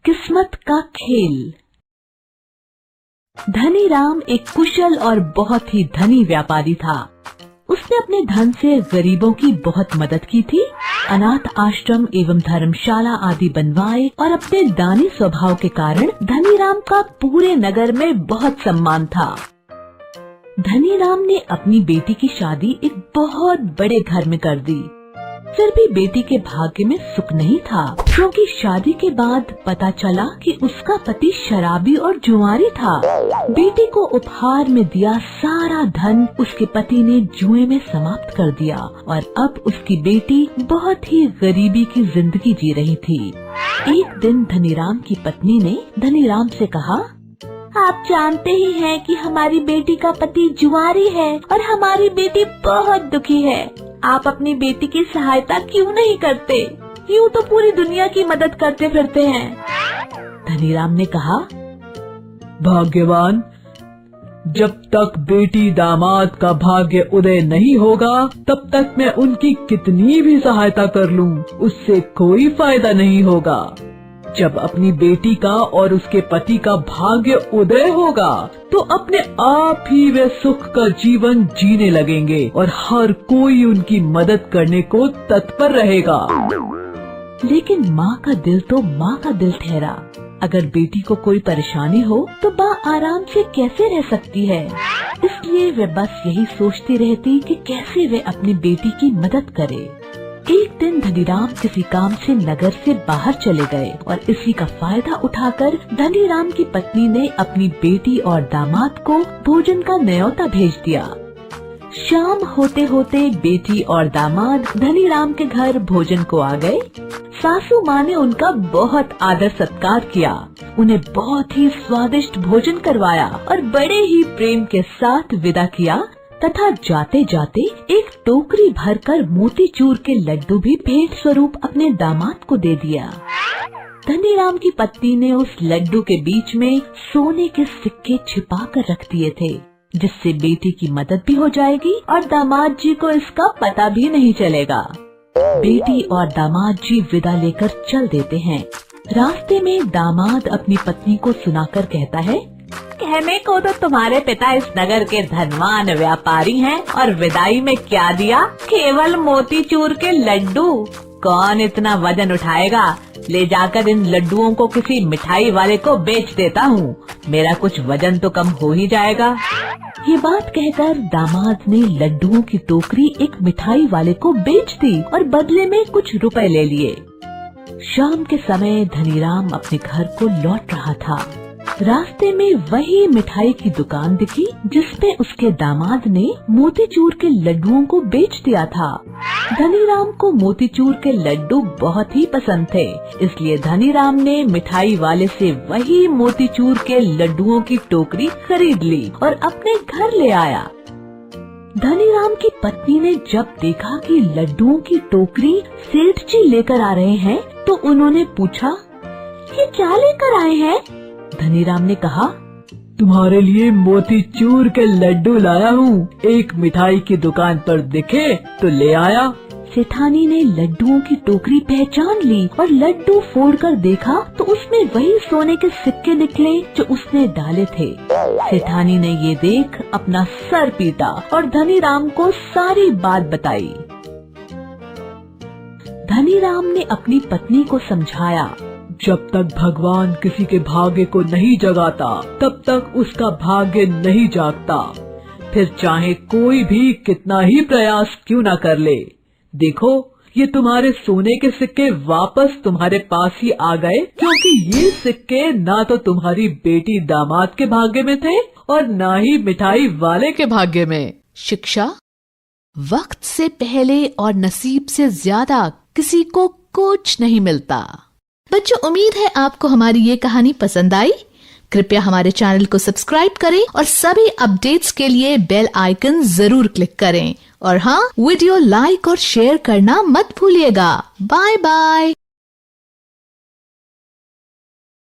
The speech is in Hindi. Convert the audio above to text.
किस्मत का खेल। धनी राम एक कुशल और बहुत ही धनी व्यापारी था। उसने अपने धन से गरीबों की बहुत मदद की थी, अनाथ आश्रम एवं धर्मशाला आदि बनवाए और अपने दानी स्वभाव के कारण धनी राम का पूरे नगर में बहुत सम्मान था। धनी राम ने अपनी बेटी की शादी एक बहुत बड़े घर में कर दी। फिर भी बेटी के भाग्य में सुख नहीं था, क्योंकि शादी के बाद पता चला कि उसका पति शराबी और जुआरी था। बेटी को उपहार में दिया सारा धन उसके पति ने जुए में समाप्त कर दिया और अब उसकी बेटी बहुत ही गरीबी की जिंदगी जी रही थी। एक दिन धनीराम की पत्नी ने धनीराम से कहा, आप जानते ही हैं कि हमारी बेटी का पति जुआरी है और हमारी बेटी बहुत दुखी है। आप अपनी बेटी की सहायता क्यों नहीं करते? यूँ तो पूरी दुनिया की मदद करते फिरते हैं। धनीराम ने कहा, भाग्यवान, जब तक बेटी दामाद का भाग्य उदय नहीं होगा तब तक मैं उनकी कितनी भी सहायता कर लूं, उससे कोई फायदा नहीं होगा। जब अपनी बेटी का और उसके पति का भाग्य उदय होगा तो अपने आप ही वे सुख का जीवन जीने लगेंगे और हर कोई उनकी मदद करने को तत्पर रहेगा। लेकिन माँ का दिल तो माँ का दिल ठहरा। अगर बेटी को कोई परेशानी हो तो माँ आराम से कैसे रह सकती है। इसलिए वे बस यही सोचती रहती कि कैसे वे अपनी बेटी की मदद करे। एक दिन धनीराम किसी काम से नगर से बाहर चले गए और इसी का फायदा उठाकर धनीराम की पत्नी ने अपनी बेटी और दामाद को भोजन का न्योता भेज दिया। शाम होते होते बेटी और दामाद धनीराम के घर भोजन को आ गए। सासू माँ ने उनका बहुत आदर सत्कार किया, उन्हें बहुत ही स्वादिष्ट भोजन करवाया और बड़े ही प्रेम के साथ विदा किया तथा जाते जाते एक टोकरी भरकर मोतीचूर के लड्डू भी भेंट स्वरूप अपने दामाद को दे दिया। धनीराम की पत्नी ने उस लड्डू के बीच में सोने के सिक्के छिपा कर रख दिए थे, जिससे बेटी की मदद भी हो जाएगी और दामाद जी को इसका पता भी नहीं चलेगा। बेटी और दामाद जी विदा लेकर चल देते हैं। रास्ते में दामाद अपनी पत्नी को सुनाकर कहता है, कहने को तो तुम्हारे पिता इस नगर के धनवान व्यापारी हैं और विदाई में क्या दिया? केवल मोतीचूर के लड्डू। कौन इतना वजन उठाएगा? ले जाकर इन लड्डुओं को किसी मिठाई वाले को बेच देता हूँ, मेरा कुछ वजन तो कम हो ही जाएगा। ये बात कहकर दामाद ने लड्डुओं की टोकरी एक मिठाई वाले को बेच दी और बदले में कुछ रुपए ले लिए। शाम के समय धनीराम अपने घर को लौट रहा था। रास्ते में वही मिठाई की दुकान दिखी जिसपे उसके दामाद ने मोतीचूर के लड्डुओं को बेच दिया था। धनीराम को मोतीचूर के लड्डू बहुत ही पसंद थे, इसलिए धनीराम ने मिठाई वाले से वही मोतीचूर के लड्डुओं की टोकरी खरीद ली और अपने घर ले आया। धनीराम की पत्नी ने जब देखा कि लड्डुओं की टोकरी सेठ जी लेकर आ रहे हैं तो उन्होंने पूछा, ये क्या लेकर आए हैं? धनीराम ने कहा, तुम्हारे लिए मोतीचूर के लड्डू लाया हूँ, एक मिठाई की दुकान पर दिखे तो ले आया। सेठानी ने लड्डुओं की टोकरी पहचान ली और लड्डू फोड़कर देखा तो उसमें वही सोने के सिक्के निकले जो उसने डाले थे। सेठानी ने ये देख अपना सर पीटा और धनीराम को सारी बात बताई। धनीराम ने अपनी पत्नी को समझाया, जब तक भगवान किसी के भाग्य को नहीं जगाता तब तक उसका भाग्य नहीं जागता। फिर चाहे कोई भी कितना ही प्रयास क्यों न कर ले। देखो, ये तुम्हारे सोने के सिक्के वापस तुम्हारे पास ही आ गए, क्योंकि ये सिक्के ना तो तुम्हारी बेटी दामाद के भाग्य में थे और ना ही मिठाई वाले के भाग्य में। शिक्षा: वक्त से पहले और नसीब से ज्यादा किसी को कुछ नहीं मिलता। बच्चों, उम्मीद है आपको हमारी ये कहानी पसंद आई। कृपया हमारे चैनल को सब्सक्राइब करें और सभी अपडेट्स के लिए बेल आइकन जरूर क्लिक करें। और हाँ, वीडियो लाइक और शेयर करना मत भूलिएगा। Bye bye.